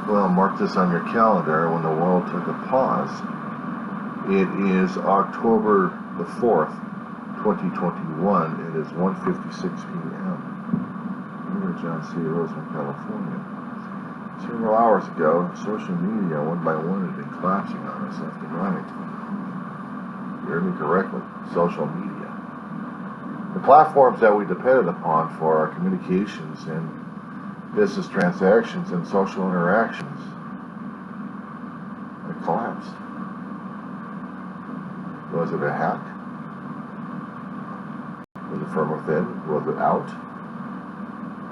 Well, mark this on your calendar when the world took a pause. It is October the 4th, 2021. It is 1:56 p.m. here in John C. Roseman, California. Several hours ago, social media, one by one, had been collapsing on us left and right. You heard me correctly. Social media. The platforms that we depended upon for our communications and business transactions and social interactions have collapsed. Was it a hack? Was it from within? Was it out?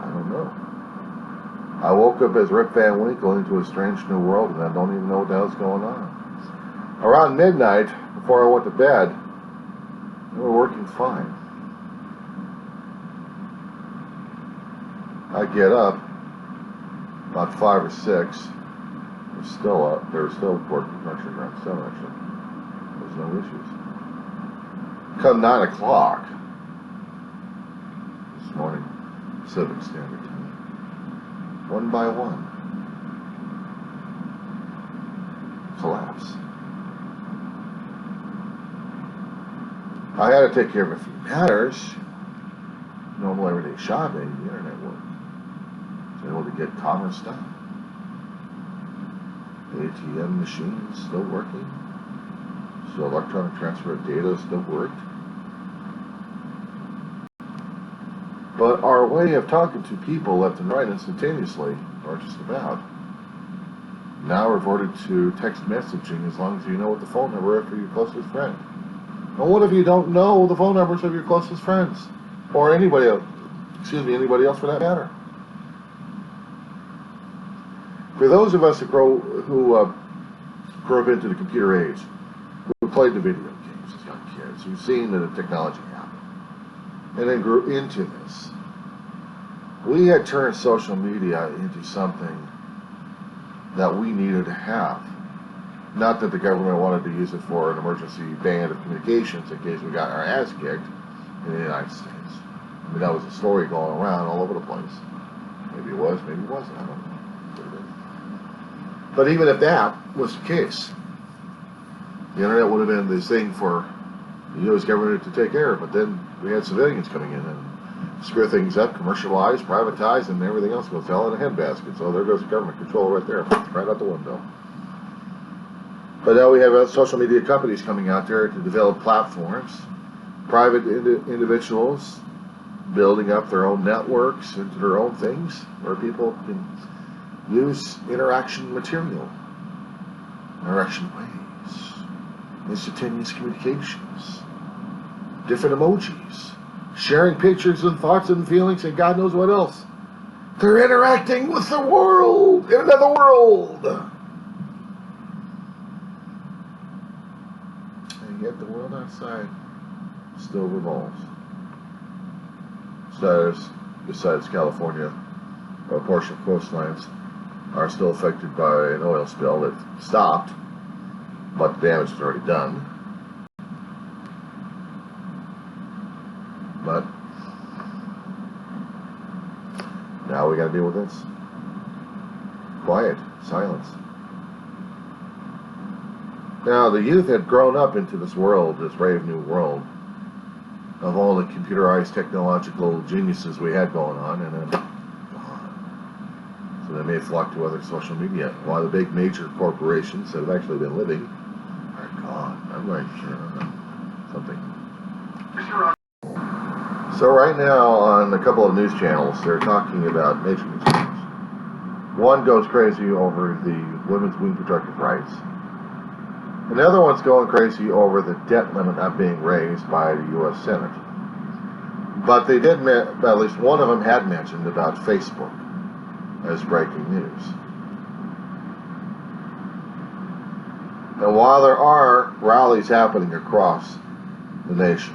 I don't know. I woke up as Rip Van Winkle into a strange new world, and I don't even know what the hell's going on. Around midnight, before I went to bed, they were working fine. I get up, about 5 or 6. They're still up. They're still working, actually around 7 actually. There's no issues. Come 9 o'clock this morning, Pacific Standard Time, one by one, collapse. I had to take care of a few matters. Normal everyday shopping, the internet worked. I was able to get commerce done. The ATM machines still working. So electronic transfer of data still worked. But our way of talking to people left and right instantaneously, or just about, now reverted to text messaging as long as you know what the phone number is for your closest friend. And what if you don't know the phone numbers of your closest friends? Or anybody else, anybody else for that matter? For those of us who grew up into the computer age, who played the video games as young kids, who've seen the technology happen, and then grew into this, we had turned social media into something that we needed to have. Not that the government wanted to use it for an emergency band of communications in case we got our ass kicked in the United States. I mean, that was a story going around all over the place. Maybe it was, maybe it wasn't, I don't know. But even if that was the case, the internet would have been this thing for the U.S. government to take care of. But then we had civilians coming in and screw things up, commercialize, privatize, and everything else goes hell in a handbasket. So there goes government control right there, right out the window. But now we have social media companies coming out there to develop platforms, private individuals building up their own networks into their own things where people can use interaction material, interaction ways, instantaneous communications, different emojis, sharing pictures and thoughts and feelings and God knows what else. They're interacting with the world in another world. And yet the world outside still revolves. Besides California, a portion of coastlines are still affected by an oil spill that stopped, but the damage is already done. But now we got to deal with this. Quiet, silence. Now the youth had grown up into this world, this brave new world, of all the computerized technological geniuses we had going on, and then so they may flock to other social media. While the big major corporations that have actually been living are gone. I'm not sure something. So right now on a couple of news channels, they're talking about major news channels. One goes crazy over the women's reproductive rights. Another one's going crazy over the debt limit not being raised by the U.S. Senate. But they did, at least one of them had mentioned about Facebook as breaking news. And while there are rallies happening across the nation,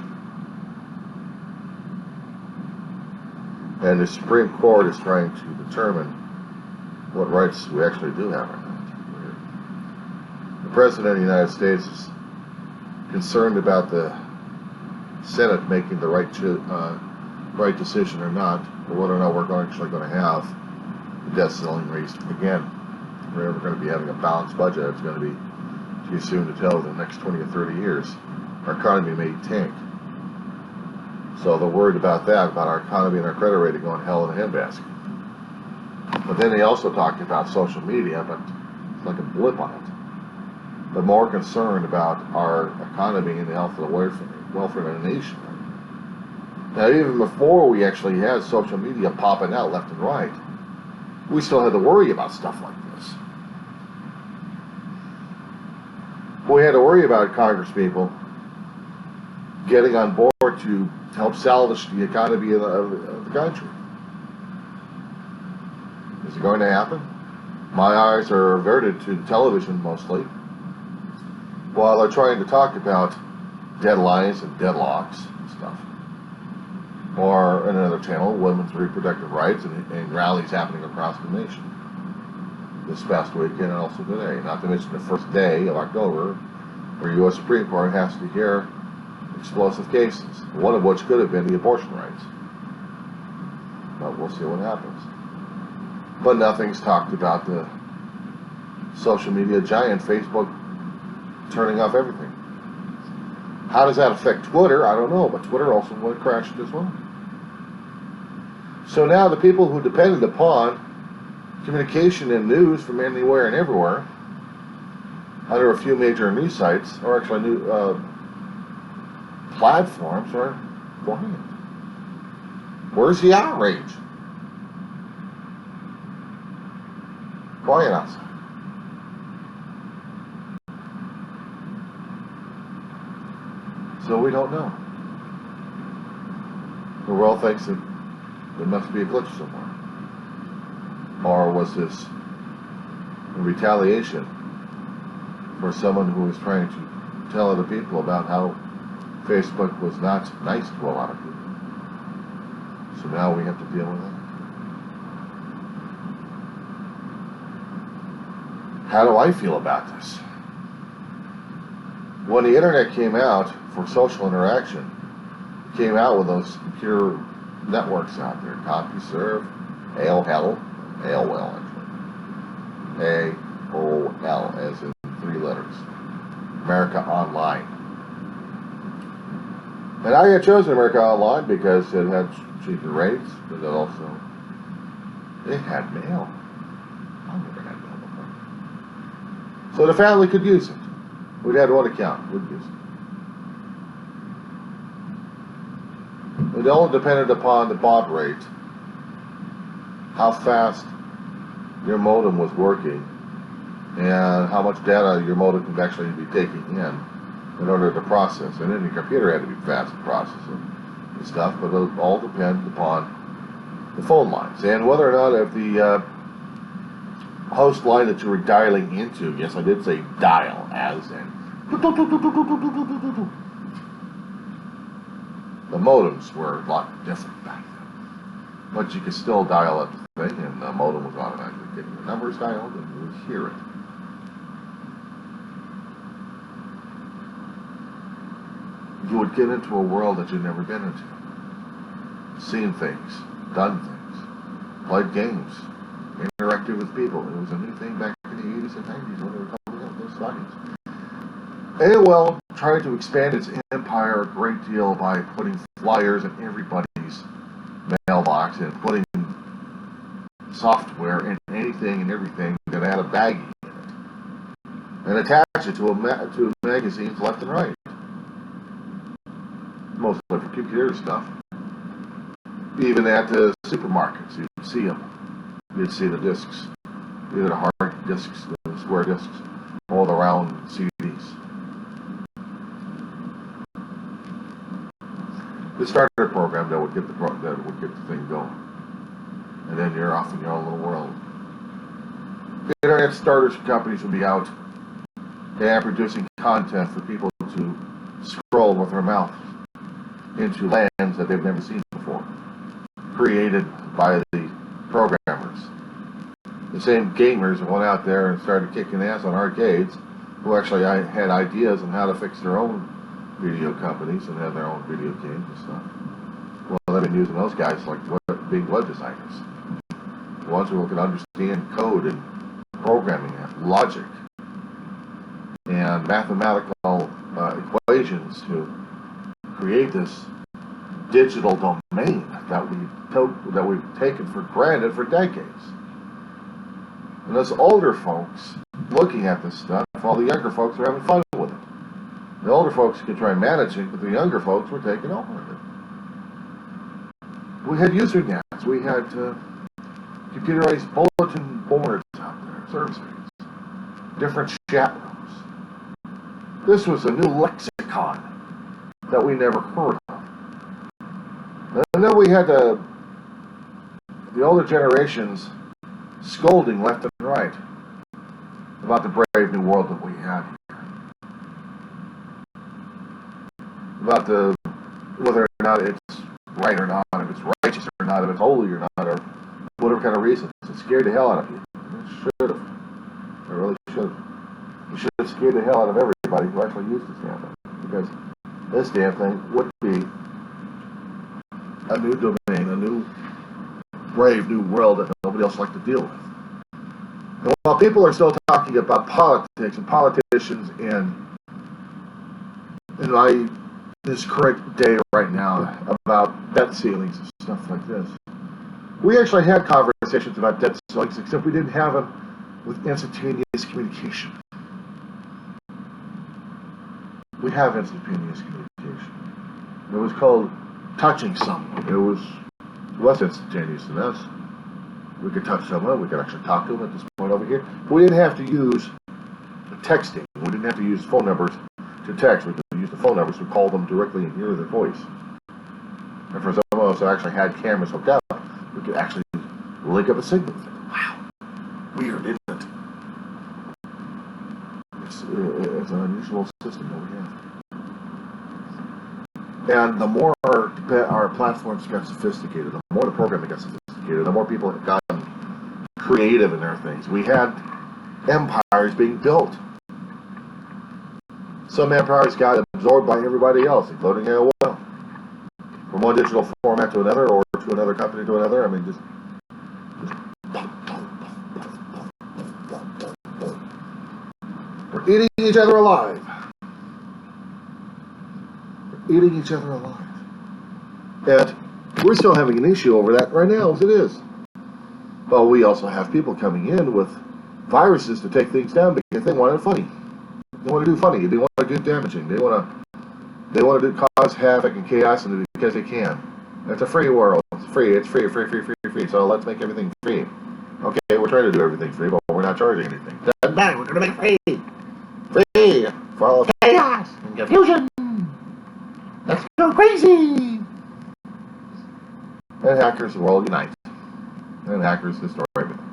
and the Supreme Court is trying to determine what rights we actually do have or not. The President of the United States is concerned about the Senate making the right decision or not, or whether or not we're actually going to have the debt ceiling raised again. we're ever going to be having a balanced budget, it's going to be too soon to tell within the next 20 or 30 years. Our economy may tank. So they're worried about that, about our economy and our credit rating going hell in a handbasket. But then they also talked about social media, but it's like a blip on it. But more concerned about our economy and the health of the welfare of the nation. Now, even before we actually had social media popping out left and right, we still had to worry about stuff like this. We had to worry about Congress people getting on board to help salvage the economy of the country. Is it going to happen? My eyes are averted to television mostly, while they're trying to talk about deadlines and deadlocks and stuff. Or in another channel, women's reproductive rights and rallies happening across the nation this past weekend and also today. Not to mention the first day of October, where U.S. Supreme Court has to hear explosive cases, one of which could have been the abortion rights. But we'll see what happens. But nothing's talked about the social media giant Facebook turning off everything. How does that affect Twitter? I don't know, but Twitter also went crashed as well. So now the people who depended upon communication and news from anywhere and everywhere, under a few major news sites, or actually new platforms, are quiet. Where's the outrage? Quiet outside. So we don't know. The world thinks that there must be a glitch somewhere. Or was this a retaliation for someone who was trying to tell other people about how Facebook was not nice to a lot of people? So now we have to deal with that. How do I feel about this? When the internet came out for social interaction, it came out with those computer networks out there, CompuServe, AOL actually, AOL as in 3 letters, America Online. And I had chosen America Online because it had cheaper rates, but it had mail. I never had mail before. So the family could use it. We'd had one account, we'd use it. It all depended upon the baud rate, how fast your modem was working, and how much data your modem could actually be taking in order to process. And then your computer had to be fast to process it and stuff, but it all depended upon the phone lines. And whether or not if the host line that you were dialing into, yes, I did say dial, as in the modems were a lot different back then. But you could still dial up the thing, and the modem was automatically getting the numbers dialed, and you would hear it. You would get into a world that you'd never been into. Seen things, done things, played games, interacted with people. It was a new thing back in the 80s and 90s when they were coming up with those studies. AOL tried to expand its empire a great deal by putting flyers in everybody's mailbox and putting software in anything and everything that had a baggie in it, and attach it to magazines left and right, mostly for computer stuff. Even at the supermarkets, you'd see them. You'd see the discs, either the hard discs, the square discs, or the round CDs. They started a program that would get the thing going, and then you're off in your own little world. The internet starters companies would be out and producing content for people to scroll with their mouth into lands that they've never seen before, created by the programmers. The same gamers went out there and started kicking ass on arcades, who actually had ideas on how to fix their own video companies and have their own video games and stuff. Well, they've been using those guys like big web designers, the ones who can understand code and programming, logic, and mathematical equations to create this digital domain that we've taken for granted for decades. And us older folks looking at this stuff, all the younger folks are having fun with it. The older folks can try and manage it, but the younger folks were taking over with it. We had user nets, we had computerized bulletin boards out there, service feeds, different chat rooms. This was a new lexicon that we never heard of. And then we had the older generations scolding left and right about the brave new world that we had here. About whether or not it's right or not, if it's righteous or not, if it's holy or not, or whatever kind of reasons. It scared the hell out of you. It should have. It really should have. It should have scared the hell out of everybody who actually used this damn thing. Because this damn thing would be a new domain, a new brave new world that nobody else liked to deal with. And while people are still talking about politics and politicians in this current day right now about debt ceilings and stuff like this, we actually had conversations about debt ceilings, except we didn't have them with instantaneous communication. We have instantaneous communication. It was called touching someone. It was instantaneous to us. We could touch someone, we could actually talk to them at this point over here. We didn't have to use texting. We didn't have to use phone numbers to text. We could use the phone numbers to call them directly and hear their voice. And for some of us that actually had cameras hooked up, we could actually link up a signal with it. Wow. Weird, isn't it? It's an unusual system that we have. And the more our platforms got sophisticated, the more the programming got sophisticated, the more people have gotten creative in their things. We had empires being built. Some empires got absorbed by everybody else, including AOL. From one digital format to another, or to another company to another. I mean, just we're eating each other alive. We're eating each other alive. And we're still having an issue over that right now, as it is. But we also have people coming in with viruses to take things down because they want it funny. They want to do funny. They want to do damaging. They want to cause havoc and chaos, and because they can. It's a free world. It's free. It's free. So let's make everything free. Okay, we're trying to do everything free, but we're not charging anything. Doesn't matter. We're going to make it free. Free for all of chaos and confusion. Let's go crazy. And hackers will unite. And hackers destroy everything.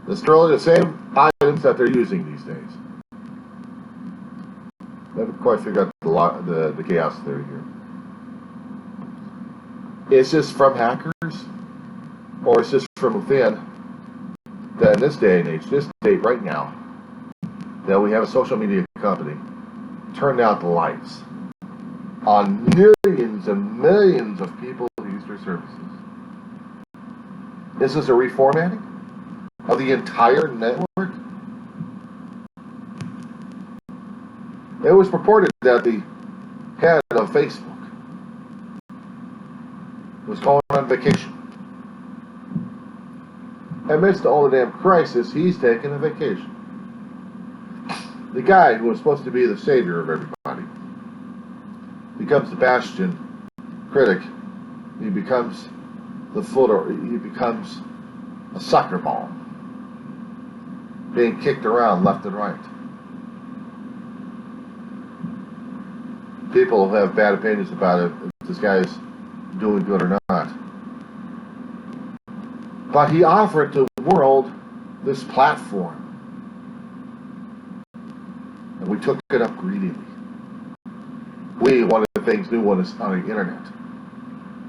Destroy the same items that they're using these days. Never quite figured out the chaos theory here. It's just from hackers, or it's just from within, that in this day and age, this date right now, that we have a social media company turned out the lights on millions and millions of people who use their services. This is a reformatting of the entire network. It was purported that the head of Facebook was going on vacation. Amidst all the damn crisis, he's taking a vacation. The guy who was supposed to be the savior of everybody becomes the bastion critic. He becomes the footer. He becomes a soccer ball being kicked around left and right. People have bad opinions about it, if this guy's doing good or not. But he offered the world this platform. And we took it up greedily. We wanted things new on the internet.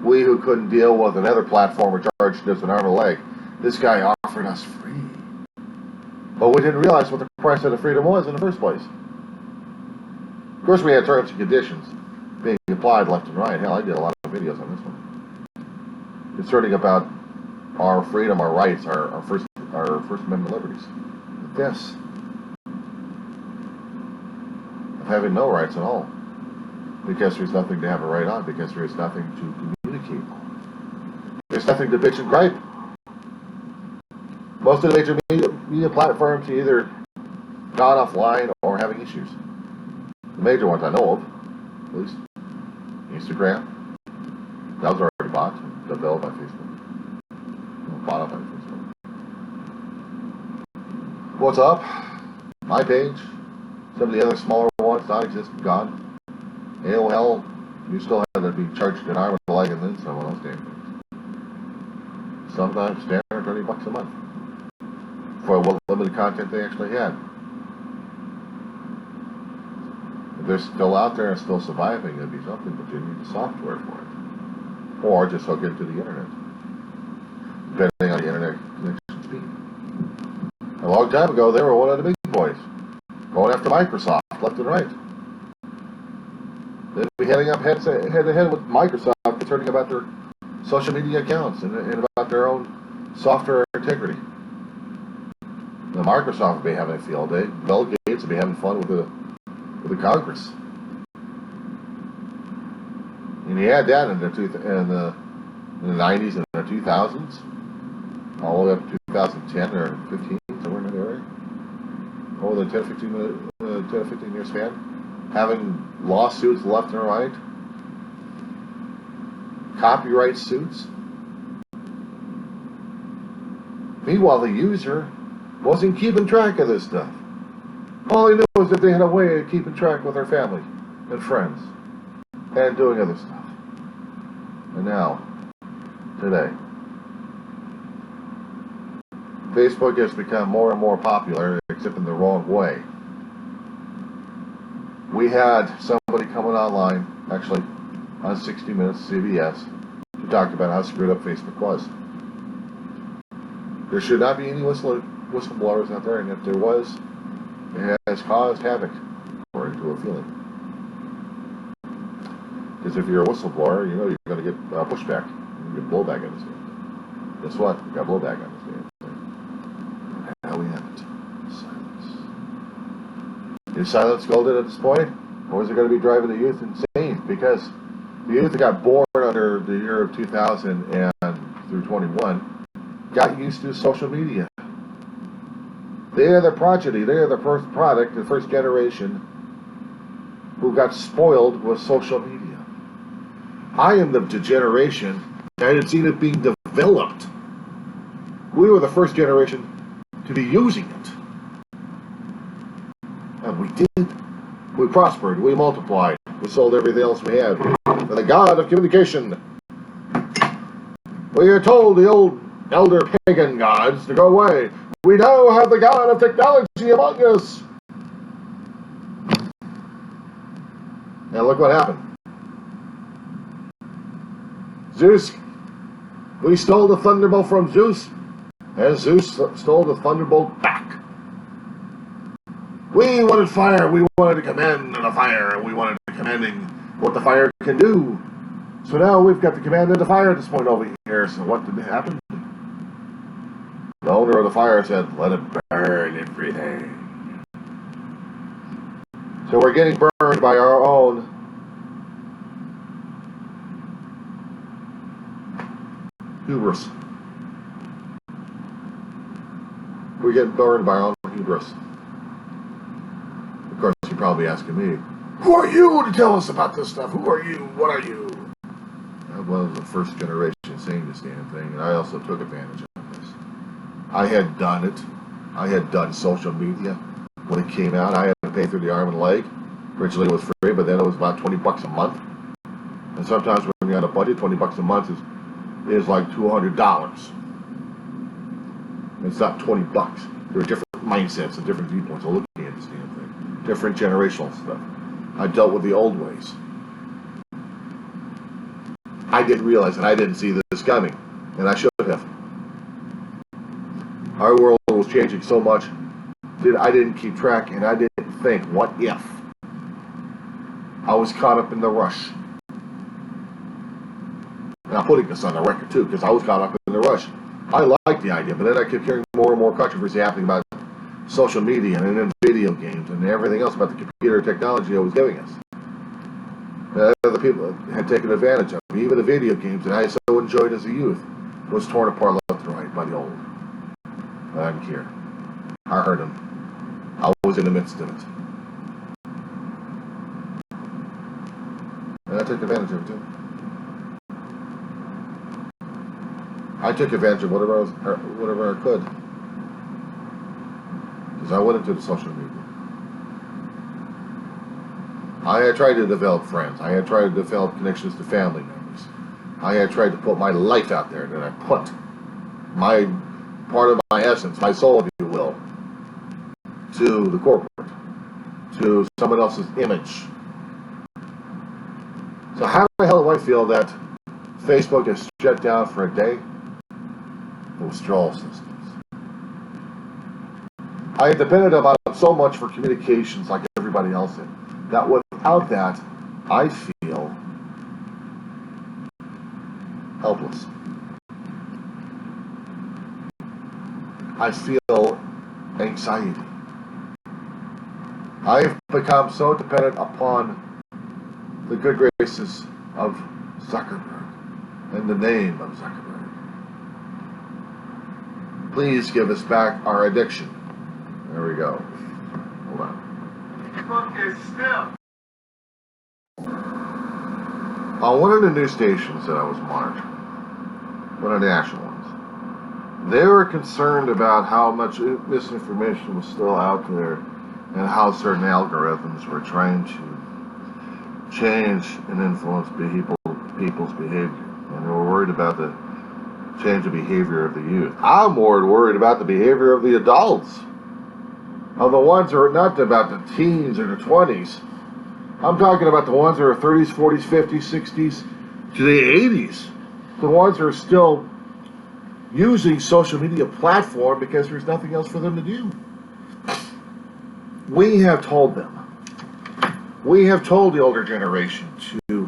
We who couldn't deal with another platform or charged us an arm and a leg, this guy offered us free. But we didn't realize what the price of the freedom was in the first place. Of course, we had terms and conditions being applied left and right. Hell, I did a lot of videos on this one, concerning about our freedom, our rights, our our First Amendment liberties. This, of having no rights at all, because there's nothing to have a right on, because there is nothing to communicate on. There's nothing to bitch and gripe. Most of the major media platforms are either gone offline or having issues. The major ones I know of, at least, Instagram, that was already bought, developed by Facebook. Bought up by Facebook. What's up? My page, some of the other smaller ones, non-existent, gone. AOL, you still have to be charged an arm and a leg and then some of those damn things. Sometimes standard $30 a month for what limited content they actually had. If they're still out there and still surviving, it'd be something, but you need the software for it. Or just hook into the internet, depending on the internet connection speed. A long time ago, they were one of the big boys, going after Microsoft left and right. They'd be heading up head to head with Microsoft, concerning about their social media accounts and about their own software integrity. Now, Microsoft would be having a field day. Bill Gates would be having fun with the Congress. And he had that in the 90s and the 2000s, all the way up to 2010 or 15, somewhere in that area. Over the 10 or 15 year span, having lawsuits left and right, copyright suits. Meanwhile, the user wasn't keeping track of this stuff. All he knew was that they had a way of keeping track with their family and friends and doing other stuff. And now, today, Facebook has become more and more popular, except in the wrong way. We had somebody coming online, actually, on 60 Minutes, CBS, to talk about how screwed up Facebook was. There should not be any whistleblowers out there, and if there was, it has caused havoc, according to a feeling. Because if you're a whistleblower, you know you're going to get pushback. You get blowback on this thing. Guess what? You got blowback on this thing. Now we have it. Silence. Is silence golden at this point? Or is it going to be driving the youth insane? Because the youth that got born under the year of 2000 and through 21 got used to social media. They are the progeny. They are the first product, the first generation who got spoiled with social media. I am the generation that had seen it being developed. We were the first generation to be using it. And we did. We prospered. We multiplied. We sold everything else we had. And the God of communication. We are told the old elder pagan gods to go away. We now have the God of technology among us. And look what happened. Zeus, we stole the thunderbolt from Zeus, and Zeus stole the thunderbolt back. We wanted fire, we wanted to command the fire, and we wanted to commanding what the fire can do. So now we've got the command of the fire at this point over here. So what did happen? The owner of the fire said, let it burn everything. So we're getting burned by our own hubris. We get burned by our own hubris. Of course, you're probably asking me, who are you to tell us about this stuff? Who are you? What are you? I was the first generation saying this damn thing, and I also took advantage of this. I had done it. I had done social media when it came out. I had to pay through the arm and leg. Originally it was free, but then it was about $20 a month. And sometimes when you're on a budget, $20 a month is like $200. It's not $20. There are different mindsets and different viewpoints of looking at this damn thing. Different generational stuff. I dealt with the old ways. I didn't realize it. I didn't see this coming, and I should have. Our world was changing so much that I didn't keep track, and I didn't think, what if? I was caught up in the rush. And I'm putting this on the record too, because I was caught up in the rush. I liked the idea, but then I kept hearing more and more controversy happening about social media and then video games and everything else about the computer technology it was giving us. Other people had taken advantage of it. Even the video games that I so enjoyed as a youth was torn apart left and right by the old. I didn't care. I heard them. I was in the midst of it. And I took advantage of it too. I took advantage of whatever I could. Because I went into the social media. I had tried to develop friends. I had tried to develop connections to family members. I had tried to put my life out there, that I put my part of my essence, my soul, if you will, to the corporate, to someone else's image. So how the hell do I feel that Facebook is shut down for a day? The withdrawal systems. I had depended on it so much for communications like everybody else did, that without that, I feel helpless. I feel anxiety. I've become so dependent upon the good graces of Zuckerberg and the name of Zuckerberg. Please give us back our addiction. There we go. Hold on. Book is still. On one of the news stations that I was monitoring, one of the national ones, they were concerned about how much misinformation was still out there and how certain algorithms were trying to change and influence people's behavior. And they were worried about the change of behavior of the youth. I'm more worried about the behavior of the adults, of the ones who are not about the teens or the 20s. I'm talking about the ones that are 30s, 40s, 50s, 60s, to the 80s. The ones that are still using social media platform because there's nothing else for them to do. We have told them. We have told the older generation to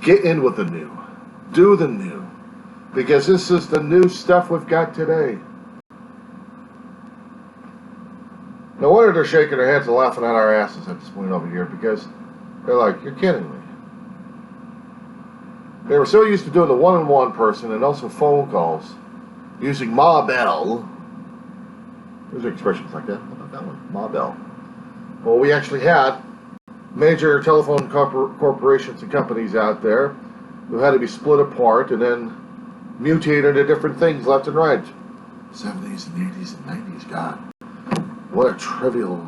get in with the new. Do the new. Because this is the new stuff we've got today. No wonder they're shaking their heads and laughing at our asses at this point over here, because they're like, you're kidding me. They were so used to doing the one-on-one person and also phone calls using Ma Bell. There's expressions like that. How about that one? Ma Bell. Well, we actually had major telephone corporations and companies out there who had to be split apart and then mutated into different things left and right. 70s and 80s and 90s, God. What a trivial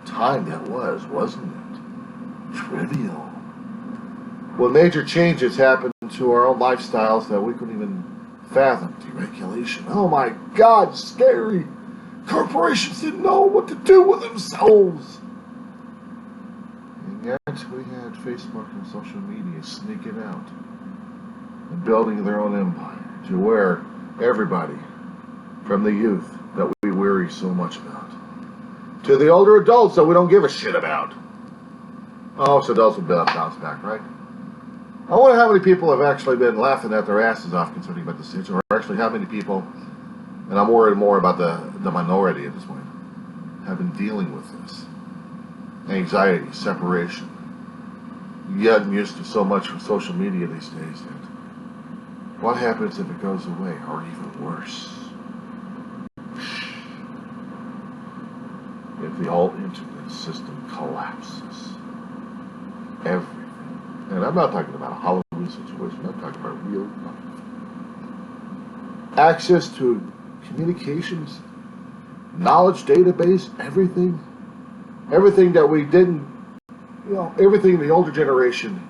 time that was, wasn't it? Trivial. When major changes happened to our own lifestyles that we couldn't even fathom. Deregulation. Oh my God, scary. Corporations didn't know what to do with themselves. And yet we had Facebook and social media sneaking out and building their own empire to where everybody, from the youth that we worry so much about, to the older adults that we don't give a shit about. Oh, so adults will bounce back, right? I wonder how many people have actually been laughing at their asses off concerning about the situation, or actually how many people, and I'm worried more about the minority at this point, have been dealing with this. Anxiety, separation. Yet I'm used to so much from social media these days that what happens if it goes away, or even worse? If the whole internet system collapses. Everything. And I'm not talking about a Halloween situation, I'm talking about real life. Access to communications, knowledge database, everything. Everything that we didn't, everything the older generation,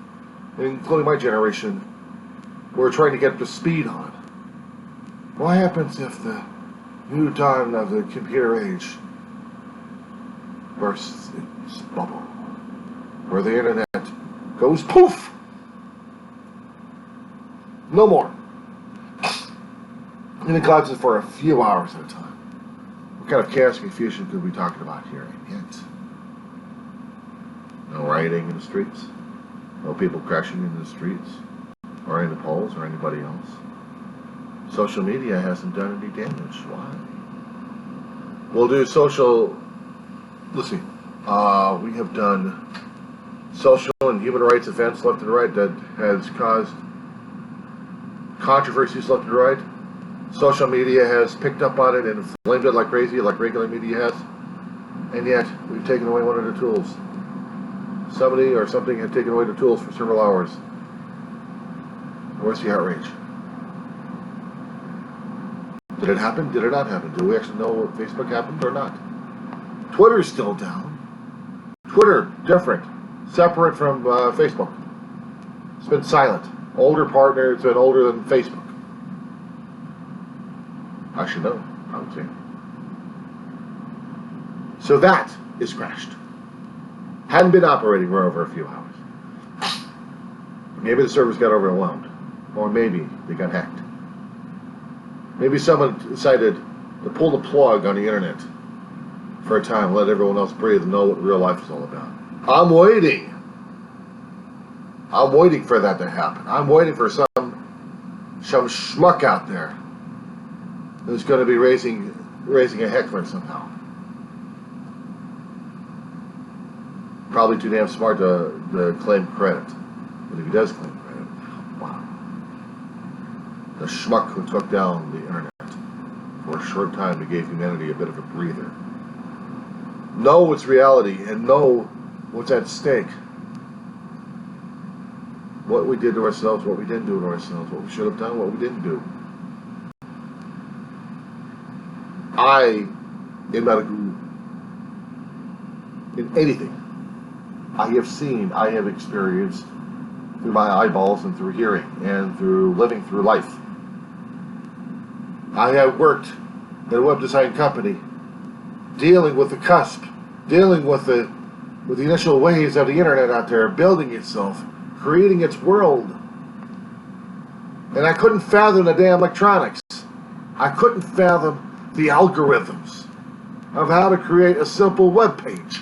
including my generation, were trying to get up to speed on. What happens if the new dawn of the computer age bursts its bubble, where the internet goes poof? No more. And it collapses for a few hours at a time. What kind of chaos and confusion could we be talking about here? And yet, no rioting in the streets, no people crashing into the streets, or in the polls, or anybody else. Social media hasn't done any damage. Why? We'll do social. Let's see. We have done social and human rights events left and right that has caused controversies left and right. Social media has picked up on it and inflamed it like crazy, like regular media has. And yet, we've taken away one of the tools. Somebody or something had taken away the tools for several hours. Where's the outrage? Did it happen? Did it not happen? Do we actually know what Facebook happened or not? Twitter's still down. Twitter, different. Separate from Facebook. It's been silent. Older partner, it's been older than Facebook. I should know, I would say. So that is crashed. Hadn't been operating for over a few hours. Maybe the servers got overwhelmed. Or maybe they got hacked. Maybe someone decided to pull the plug on the internet for a time, let everyone else breathe and know what real life is all about. I'm waiting. I'm waiting for that to happen. I'm waiting for some schmuck out there who's going to be raising a heckler somehow. Probably too damn smart to claim credit. But if he does claim credit, wow. The schmuck who took down the internet for a short time to give humanity a bit of a breather. Know what's reality and know what's at stake. What we did to ourselves, what we didn't do to ourselves, what we should have done, what we didn't do. I am not a guru in anything. I have seen, I have experienced through my eyeballs and through hearing and through living through life. I have worked at a web design company dealing with the cusp, dealing with the initial waves of the internet out there, building itself, creating its world. And I couldn't fathom the damn electronics. I couldn't fathom the algorithms of how to create a simple web page.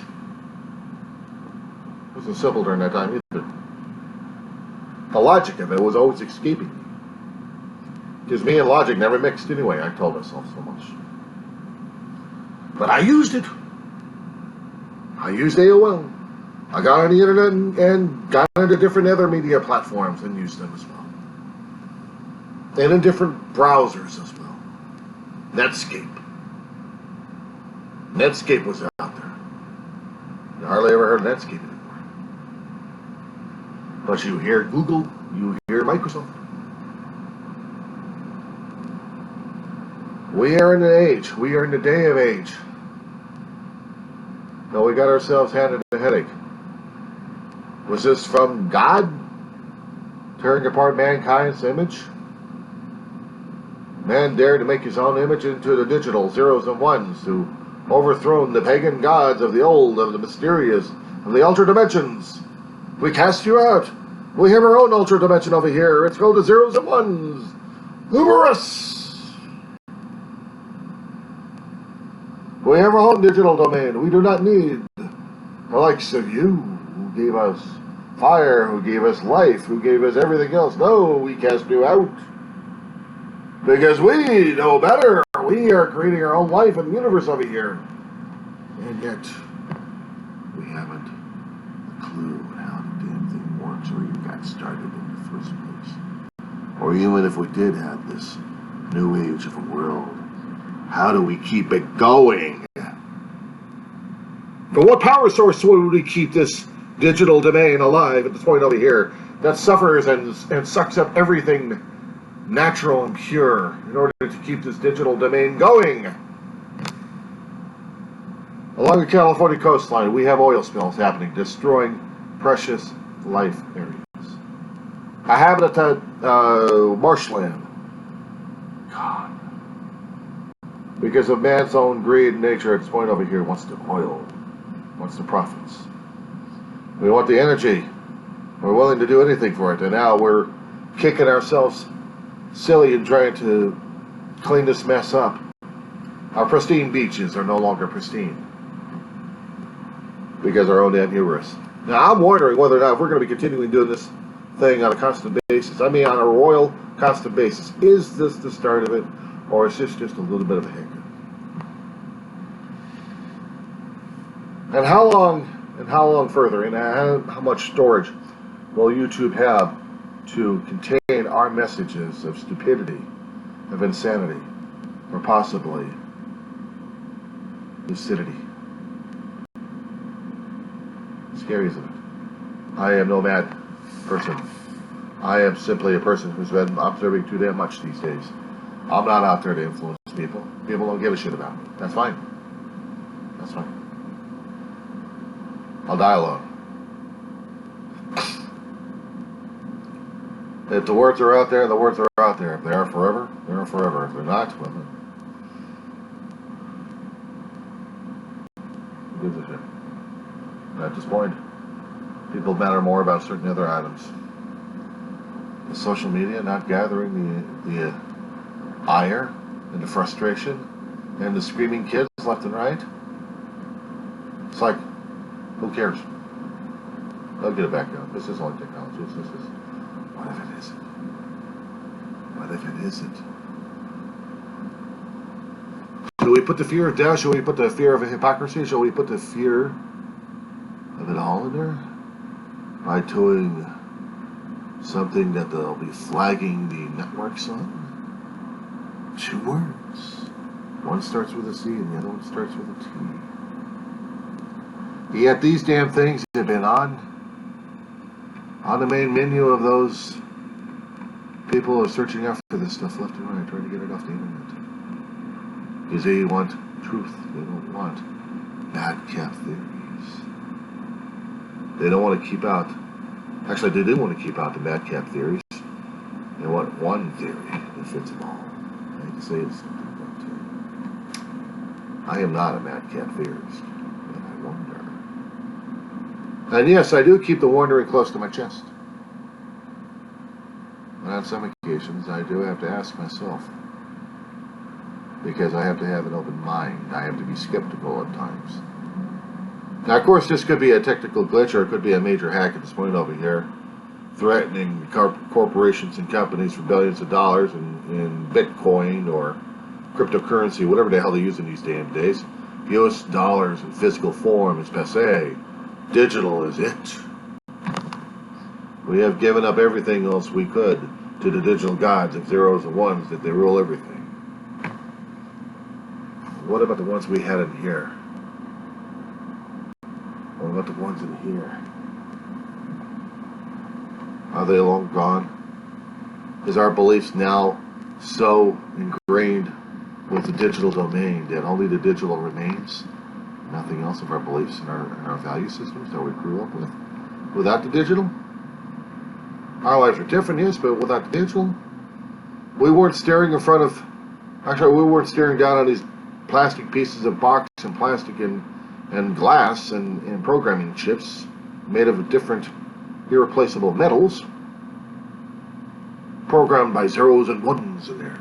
It wasn't simple during that time either. The logic of it was always escaping me. Because me and logic never mixed anyway, I told myself so much. But I used it. I used AOL. I got on the internet and got into different other media platforms and used them as well. And in different browsers as well. Netscape. Netscape was out there. You hardly ever heard of Netscape anymore. But you hear Google, you hear Microsoft. We are in the age. We are in the day of age. No, we got ourselves handed a headache. Was this from God tearing apart mankind's image? Man dared to make his own image into the digital zeros and ones, to overthrown the pagan gods of the old, of the mysterious, of the ultra dimensions. We cast you out. We have our own ultra dimension over here. It's called the zeros and ones. Numerous. We have our own digital domain. We do not need the likes of you, who gave us fire, who gave us life, who gave us everything else. No, we cast you out. Because we know better. We are creating our own life in the universe over here. And yet, we haven't a clue how the damn thing works or even got started in the first place. Or even if we did have this new age of a world, how do we keep it going? From what power source would we keep this digital domain alive at this point over here that suffers and sucks up everything natural and pure in order to keep this digital domain going? Along the California coastline, we have oil spills happening, destroying precious life areas. A habitat marshland. God. Because of man's own greed and nature at this point over here wants the oil, wants the profits. We want the energy. We're willing to do anything for it. And now we're kicking ourselves silly and trying to clean this mess up. Our pristine beaches are no longer pristine because our own damn hubris. Now I'm wondering whether or not if we're going to be continuing doing this thing on a constant basis. I mean on a royal constant basis. Is this the start of it? Or is this just a little bit of a hiccup? And how long further, and how much storage will YouTube have to contain our messages of stupidity, of insanity, or possibly lucidity? Scary, isn't it? I am no mad person. I am simply a person who's been observing too damn much these days. I'm not out there to influence people. People don't give a shit about me. That's fine. That's fine. I'll die alone. If the words are out there, the words are out there. If they are forever, they are forever. If they're not, well then, who gives a shit? At this point, people matter more about certain other items. The social media not gathering the ire and the frustration and the screaming kids left and right. It's like, who cares? They'll get it back down. This is only technology. This is. What if it isn't? What if it isn't? Should we put the fear of death? Should we put the fear of hypocrisy? Should we put the fear of it all in there? By doing something that they'll be flagging the networks on? 2 words. One starts with a C and the other one starts with a T. Yet these damn things have been on the main menu of those people who are searching out for this stuff left and right, trying to get it off the internet. Because they want truth. They don't want madcap theories. They don't want to keep out. Actually, they do want to keep out the madcap theories. They want one theory that fits them all. I hate to say it's something, but I am not a madcap theorist. And I wonder. And yes, I do keep the wondering close to my chest. And on some occasions, I do have to ask myself. Because I have to have an open mind. I have to be skeptical at times. Now, of course, this could be a technical glitch, or it could be a major hack at this point over here, threatening corporations and companies for billions of dollars in Bitcoin or cryptocurrency, whatever the hell they're using these damn days. US dollars in physical form is passé. Digital is it. We have given up everything else we could to the digital gods of zeros and ones, that they rule everything. What about the ones we had in here? What about the ones in here? Are they long gone? Is our beliefs now so ingrained with the digital domain that only the digital remains? Nothing else of our beliefs and our value systems that we grew up with? Without the digital? Our lives are different, yes, but without the digital? We weren't staring in front of... Actually, we weren't staring down on these plastic pieces of box and plastic and glass and programming chips made of different irreplaceable metals, programmed by zeros and ones in there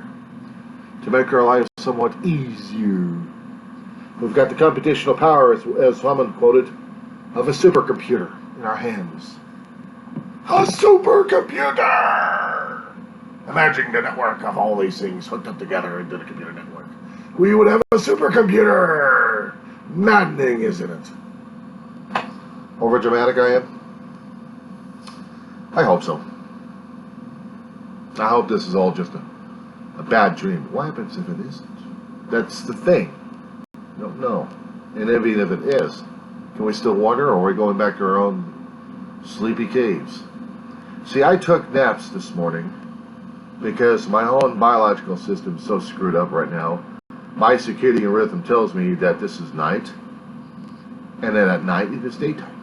to make our lives somewhat easier. We've got the computational power, as someone quoted, of a supercomputer in our hands. A supercomputer! Imagine the network of all these things hooked up together into the computer network. We would have a supercomputer! Maddening, isn't it? Over dramatic I am? I hope so. I hope this is all just a bad dream. What happens if it isn't? That's the thing. I don't know. And even if it is, can we still wonder, or are we going back to our own sleepy caves? See, I took naps this morning because my own biological system is so screwed up right now. My circadian rhythm tells me that this is night, and then at night it is daytime.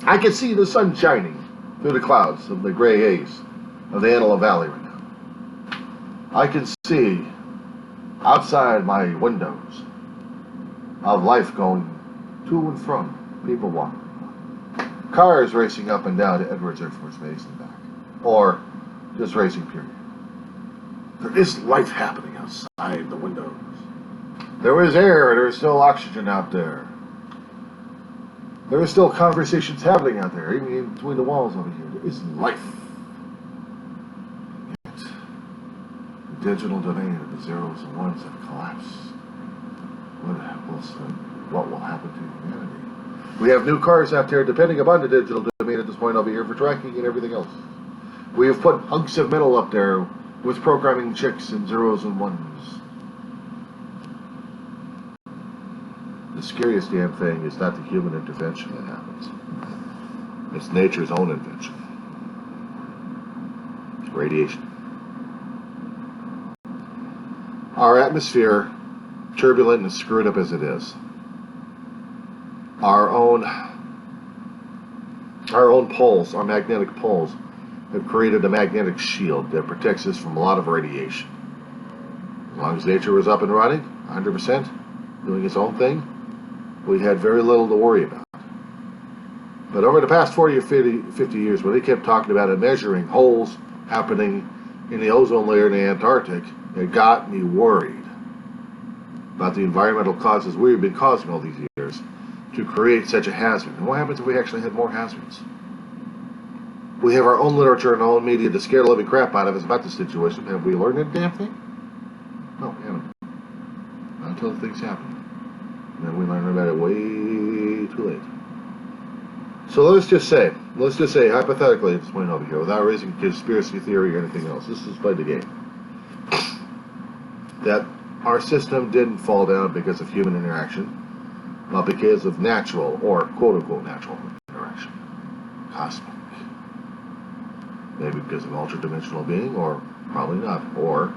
I can see the sun shining through the clouds of the gray haze of the Antelope Valley right now. I can see outside my windows of life going to and from, people walking, cars racing up and down to Edwards Air Force Base and back, or just racing period. There is life happening outside the windows. There is air, there is still oxygen out there. There is still conversations happening out there, even in between the walls over here. There is life. Yet, the digital domain of the zeros and ones have collapsed. What will happen to humanity? We have new cars out there depending upon the digital domain at this point over here for tracking and everything else. We have put hunks of metal up there with programming checks and zeros and ones. The scariest damn thing is not the human intervention that happens. It's nature's own invention. It's radiation. Our atmosphere, turbulent and screwed up as it is, our own poles, our magnetic poles, have created a magnetic shield that protects us from a lot of radiation. As long as nature was up and running, 100%, doing its own thing, we had very little to worry about. But over the past 40 or 50 years, when they kept talking about it, measuring holes happening in the ozone layer in the Antarctic, it got me worried about the environmental causes we've been causing all these years to create such a hazard. And what happens if we actually had more hazards? We have our own literature and our own media to scare the living crap out of us about the situation. Have we learned that damn thing? No, we haven't. Not until things happen. And then we learn about it way too late. So let's just say, hypothetically at this point over here, without raising conspiracy theory or anything else, let's just play the game, that our system didn't fall down because of human interaction, but because of natural, or quote-unquote natural interaction. Cosmic. Maybe because of ultra-dimensional being, or probably not. Or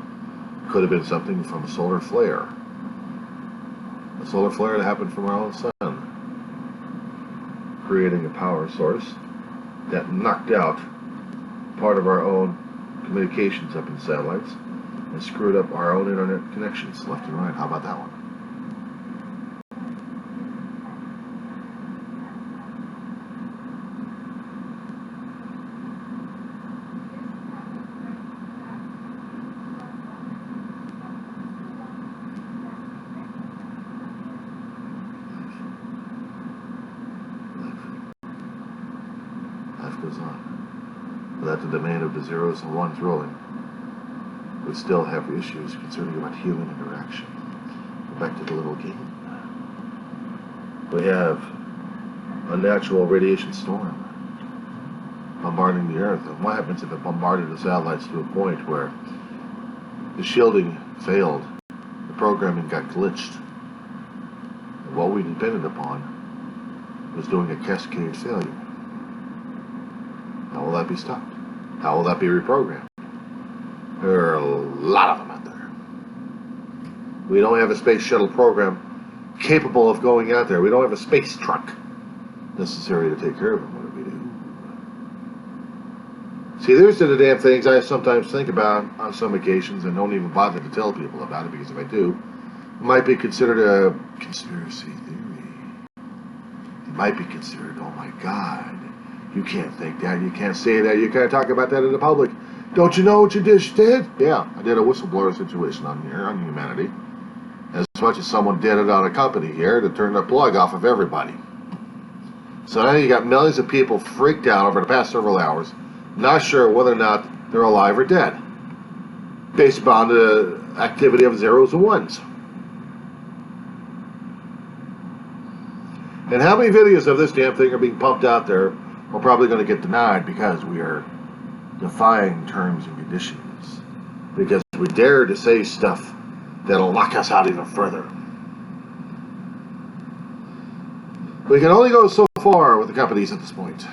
could have been something from a solar flare. A solar flare that happened from our own sun, creating a power source that knocked out part of our own communications up in satellites and screwed up our own internet connections left and right. How about that one? Life goes on. Without the domain of the zeros and ones rolling, we still have issues concerning about human interaction. Go back to the little game. We have a natural radiation storm bombarding the Earth. And what happens if it bombarded the satellites to a point where the shielding failed, the programming got glitched, and what we depended upon was doing a cascade failure? How will that be stopped? How will that be reprogrammed? There are a lot of them out there. We don't have a space shuttle program capable of going out there. We don't have a space truck necessary to take care of them. What do we do? See, there's the damn things I sometimes think about on some occasions and don't even bother to tell people about it, because if I do, it might be considered a conspiracy theory. It might be considered, oh my God, you can't think that, you can't say that, you can't talk about that in the public. Don't you know what you just did? Yeah, I did a whistleblower situation on here, on humanity. As much as someone did it on a company here to turn the plug off of everybody. So now you got millions of people freaked out over the past several hours, not sure whether or not they're alive or dead, based upon the activity of zeros and ones. And how many videos of this damn thing are being pumped out there are probably going to get denied because we are defying terms and conditions, because we dare to say stuff that'll knock us out even further. We can only go so far with the companies at this point,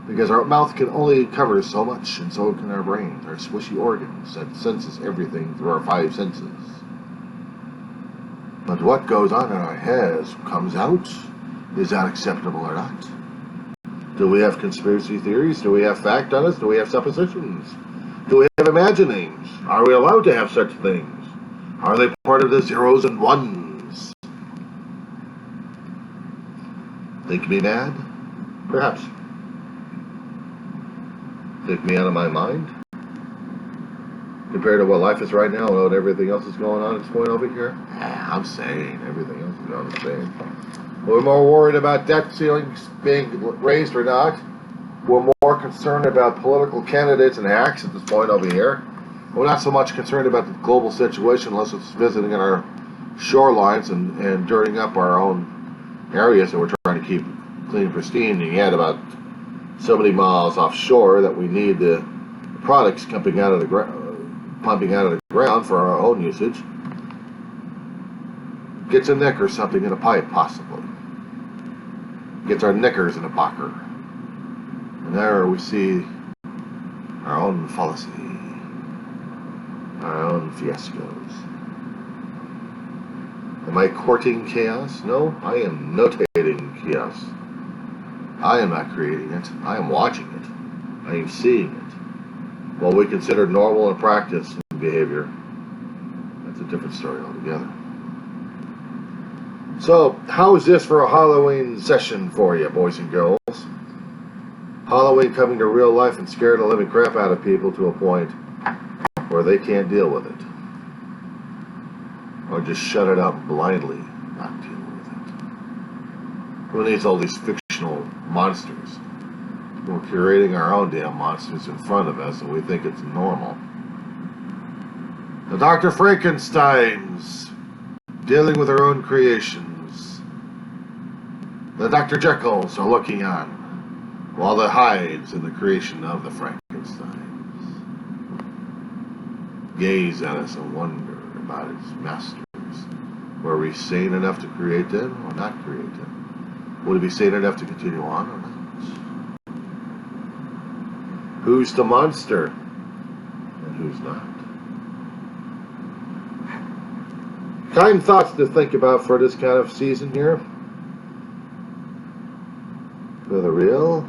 because our mouth can only cover so much, and so can our brains, our squishy organs that senses everything through our five senses. But what goes on in our heads comes out. Is that acceptable or not? Do we have conspiracy theories? Do we have fact on us? Do we have suppositions? Do we have imaginings? Are we allowed to have such things? Are they part of the zeros and ones? Think me mad? Perhaps. Think me out of my mind? Compared to what life is right now and what everything else is going on at this point over here? I'm sane. Everything else is going the same. We're more worried about debt ceilings being raised or not. We're more concerned about political candidates and acts at this point over here. We're not so much concerned about the global situation unless it's visiting in our shorelines and dirtying up our own areas that we're trying to keep clean and pristine, and yet about so many miles offshore that we need the products pumping out of the ground for our own usage. Gets a nick or something in a pipe, possibly. Gets our knickers in a bocker. And there we see our own fallacy, our own fiascos. Am I courting chaos? No, I am notating chaos. I am not creating it. I am watching it. I am seeing it. What we consider normal in practice and behavior, that's a different story altogether. So, how is this for a Halloween session for you, boys and girls? Halloween coming to real life and scaring the living crap out of people to a point where they can't deal with it. Or just shut it out blindly, not deal with it. Who needs all these fictional monsters? We're creating our own damn monsters in front of us and we think it's normal. The Dr. Frankensteins dealing with their own creations. The Dr. Jekylls are looking on while the Hydes in the creation of the Frankensteins gaze at us and wonder about its masters. Were we sane enough to create them or not create them? Would it be sane enough to continue on or not? Who's the monster and who's not? Kind thoughts to think about for this kind of season here. For the real